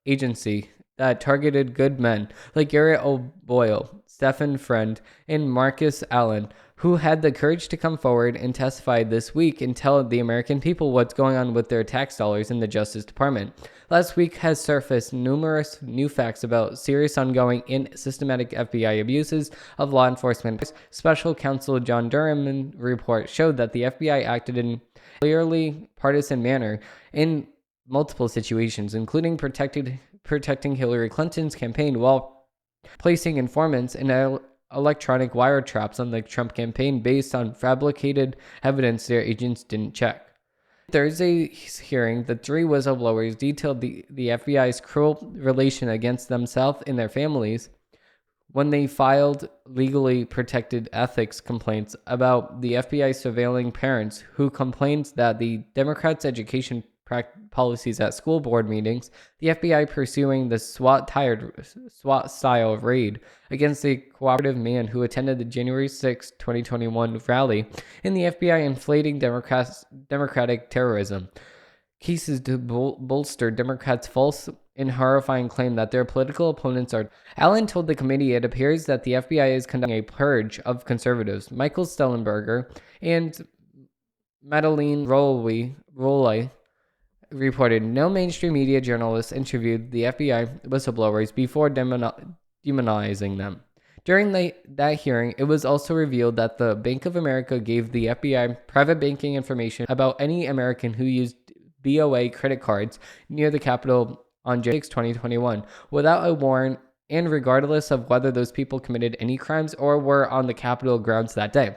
agency that targeted good men like Garrett O'Boyle, Stephen Friend, and Marcus Allen, who had the courage to come forward and testify this week and tell the American people what's going on with their tax dollars in the Justice Department. Last week has surfaced numerous new facts about serious, ongoing, and systematic FBI abuses of law enforcement. Special Counsel John Durham's report showed that the FBI acted in a clearly partisan manner in multiple situations, including protecting Hillary Clinton's campaign while placing informants in electronic wiretraps on the Trump campaign based on fabricated evidence their agents didn't check. Thursday's hearing, the three whistleblowers detailed the FBI's cruel relation against themselves and their families when they filed legally protected ethics complaints about the FBI surveilling parents who complained that the Democrats' education policies at school board meetings, the FBI pursuing the SWAT-style raid against a cooperative man who attended the January 6, 2021 rally, and the FBI inflating democratic terrorism. Cases to bolster Democrats' false and horrifying claim that their political opponents are. Allen told the committee it appears that the FBI is conducting a purge of conservatives. Michael Stellenberger and Madeleine Roley reported no mainstream media journalists interviewed the FBI whistleblowers before demonizing them. During that hearing, it was also revealed that the Bank of America gave the FBI private banking information about any American who used BOA credit cards near the Capitol on January 6, 2021, without a warrant and regardless of whether those people committed any crimes or were on the Capitol grounds that day.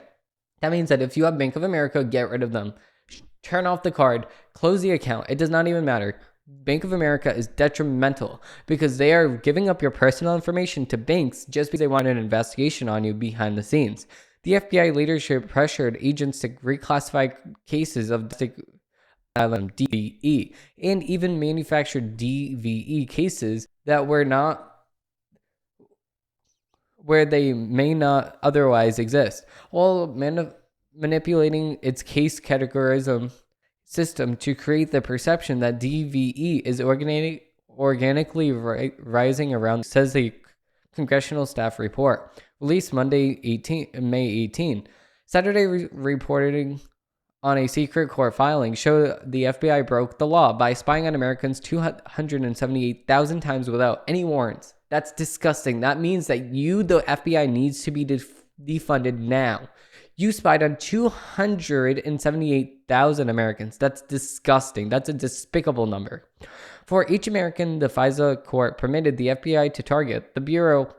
That means that if you have Bank of America, get rid of them. Turn off the card, close the account. It does not even matter. Bank of America is detrimental because they are giving up your personal information to banks just because they want an investigation on you behind the scenes. The FBI leadership pressured agents to reclassify cases of DVE and even manufactured DVE cases that were not where they may not otherwise exist, while manipulating its case categorism system to create the perception that DVE is organically rising around, says a congressional staff report released May 18. Saturday reporting on a secret court filing showed the FBI broke the law by spying on Americans 278,000 times without any warrants. That's disgusting. That means that the FBI, needs to be defunded now. You spied on 278,000 Americans. That's disgusting. That's a despicable number. For each American the FISA court permitted the FBI to target, the Bureau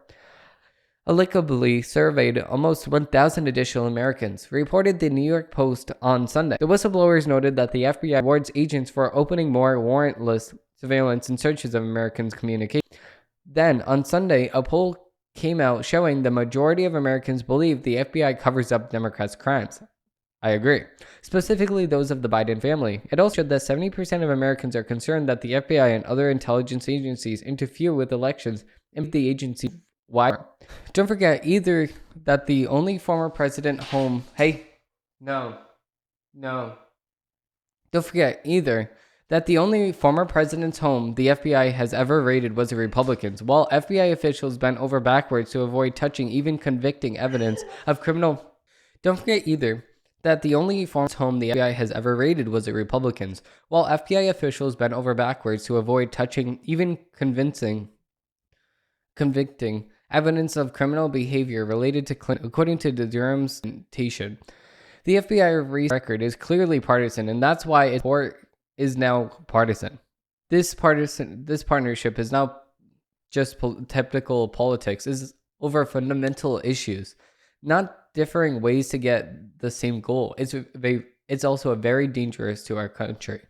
allegedly surveyed almost 1,000 additional Americans, reported the New York Post on Sunday. The whistleblowers noted that the FBI rewards agents for opening more warrantless surveillance and searches of Americans' communication. Then, on Sunday, a poll came out showing the majority of Americans believe the FBI covers up Democrats' crimes. I agree. Specifically those of the Biden family. It also showed that 70% of Americans are concerned that the FBI and other intelligence agencies interfere with elections and make the agency why. Don't forget either that the only former president home. Hey, no. Don't forget either that the only former president's home the FBI has ever raided was a Republican's, while FBI officials bent over backwards to avoid touching even convicting evidence of criminal. Don't forget either that the only former home the FBI has ever raided was a Republican's, while FBI officials bent over backwards to avoid touching even convincing convicting evidence of criminal behavior related to Clinton, according to the Durham's presentation. The FBI record is clearly partisan, and that's why its report is now partisan. This partnership is now just typical politics, is over fundamental issues, not differing ways to get the same goal. It's also very dangerous to our country.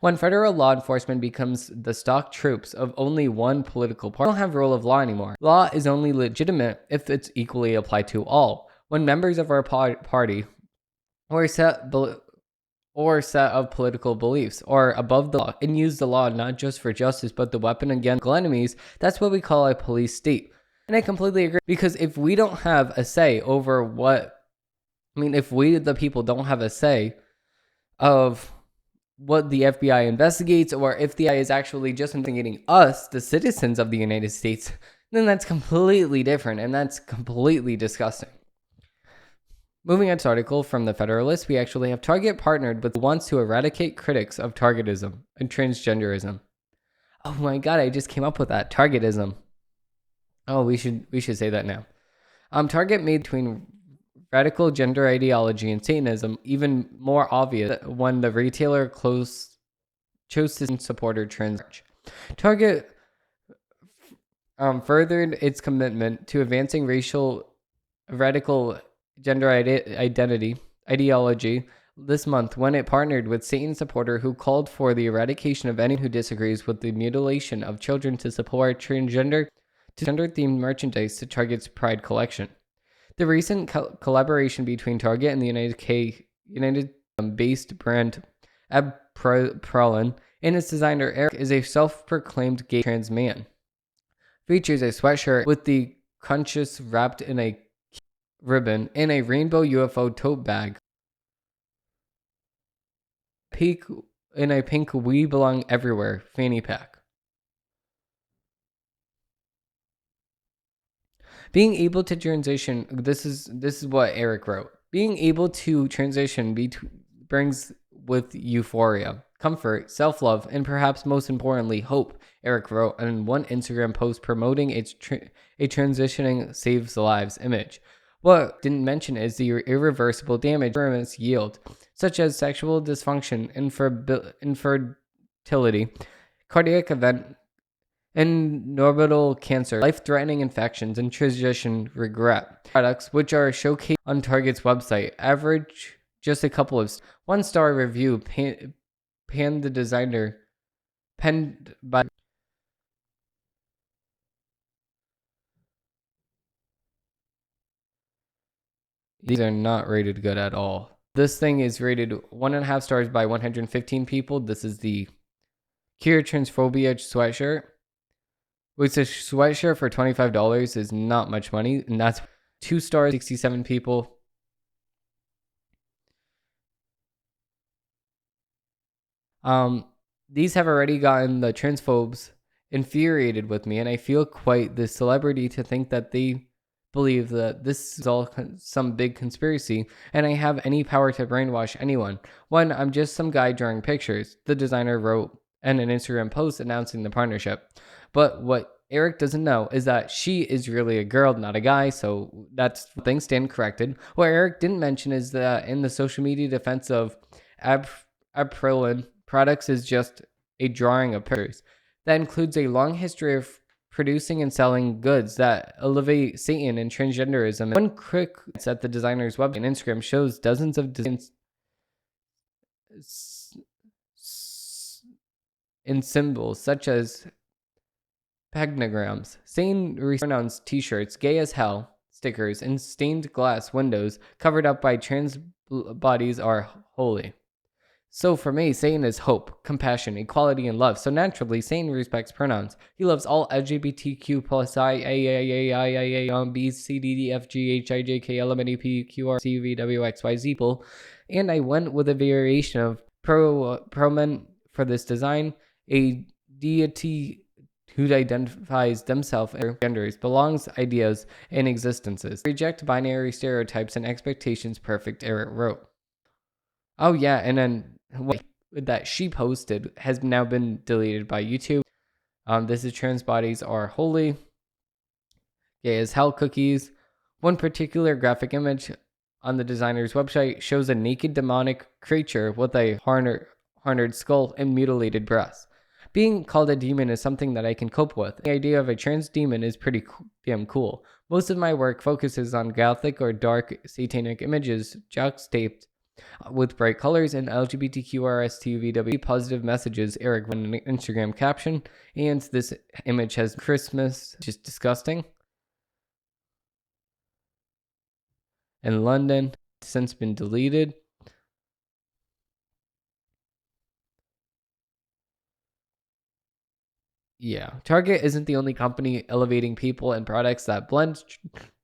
When federal law enforcement becomes the stock troops of only one political party, we don't have rule of law anymore. Law is only legitimate if it's equally applied to all. When members of our party or set of political beliefs are above the law and use the law not just for justice but the weapon against enemies, that's what we call a police state. And I completely agree, because if we don't have a say over if we the people don't have a say of what the FBI investigates, or if the FBI is actually just investigating us, the citizens of the United States, then that's completely different, and that's completely disgusting. Moving on to this article from the Federalist, we actually have Target partnered with wants to eradicate critics of targetism and transgenderism. Oh my god, I just came up with that. Targetism. Oh, we should say that now. Target made between radical gender ideology and Satanism even more obvious when the retailer chose to support her trans. Target furthered its commitment to advancing radical gender ideology this month when it partnered with Satan supporter who called for the eradication of anyone who disagrees with the mutilation of children to support gender-themed merchandise to Target's Pride collection. The recent collaboration between Target and the United-based brand Prolin and its designer Eric is a self-proclaimed gay trans man. Features a sweatshirt with the conscious wrapped in a ribbon and a rainbow UFO tote bag. In a pink "We Belong Everywhere" fanny pack. Being able to transition, this is what Eric wrote. Being able to transition brings with euphoria, comfort, self-love, and perhaps most importantly, hope, Eric wrote in one Instagram post promoting a transitioning saves lives image. What didn't mention is the irreversible damage experiments yield, such as sexual dysfunction, infertility, cardiac event, orbital cancer, life-threatening infections, and transition regret. Products, which are showcased on Target's website, average just a couple of one-star review panned the designer penned by. These are not rated good at all. This thing is rated 1.5 stars by 115 people. This is the Cure Transphobia sweatshirt. Which a sweatshirt for $25 is not much money, and that's 2 stars, 67 people. These have already gotten the transphobes infuriated with me, and I feel quite the celebrity to think that they believe that this is all some big conspiracy, and I have any power to brainwash anyone, when I'm just some guy drawing pictures, the designer wrote in an Instagram post announcing the partnership. But what Eric doesn't know is that she is really a girl, not a guy, so that's things stand corrected. What Eric didn't mention is that in the social media defense of Aprillin products is just a drawing of pictures. That includes a long history of producing and selling goods that elevate Satan and transgenderism. One quick glance at the designer's website and Instagram shows dozens of designs in symbols such as pentagrams, Satan pronouns t-shirts, gay as hell stickers, and stained glass windows covered up by trans bodies are holy. So for me, Satan is hope, compassion, equality, and love. So naturally, Satan respects pronouns. He loves all LGBTQ plus I, A, A, A, I, A, A, B, C, D, D, F, G, H, I, J, K, L, M, N, O, P, Q, R, C, V, W, X, Y, Z people. And I went with a variation of pro-men for this design, a deity who identifies themselves as genders, belongs, ideas, and existences. Reject binary stereotypes and expectations, perfect, Eric wrote. Oh yeah, and then what that she posted has now been deleted by YouTube. This is trans bodies are holy, gay as hell cookies. One particular graphic image on the designer's website shows a naked demonic creature with a horned skull and mutilated breasts. Being called a demon is something that I can cope with. The idea of a trans demon is pretty damn cool. Most of my work focuses on gothic or dark satanic images juxtaposed with bright colors and LGBTQRSTUVW positive messages, Eric wrote in an Instagram caption. And this image has Christmas, just disgusting. In London, since been deleted. Yeah, Target isn't the only company elevating people and products that blend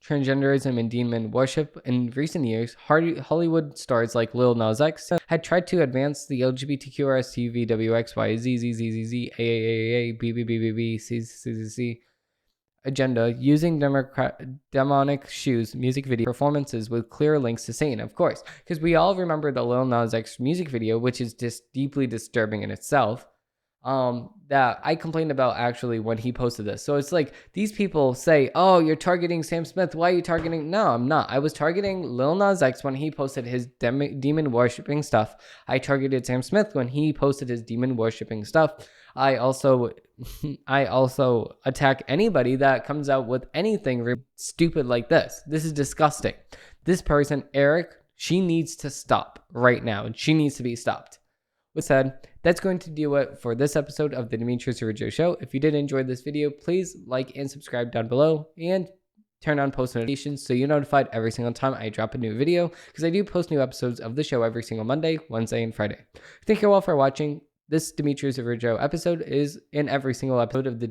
transgenderism and demon worship. In recent years, Hollywood stars like Lil Nas X had tried to advance the LGBTQRSTVWXYZZZZAAAABBBBBCCCC agenda using demonic shoes music video performances with clear links to Satan, of course, because we all remember the Lil Nas X music video, which is just deeply disturbing in itself. That I complained about actually when he posted this. So it's like these people say, oh, you're targeting Sam Smith. Why are you targeting? No, I'm not. I was targeting Lil Nas X when he posted his demon worshipping stuff. I targeted Sam Smith when he posted his demon worshipping stuff. I also attack anybody that comes out with anything stupid like this. This is disgusting. This person, Eric, she needs to stop right now, and she needs to be stopped. With said, that's going to do it for this episode of the Demetrius Urijo Show. If you did enjoy this video, please like and subscribe down below and turn on post notifications so you're notified every single time I drop a new video, because I do post new episodes of the show every single Monday, Wednesday, and Friday. Thank you all for watching. This Demetrius Urijo episode is in every single episode of the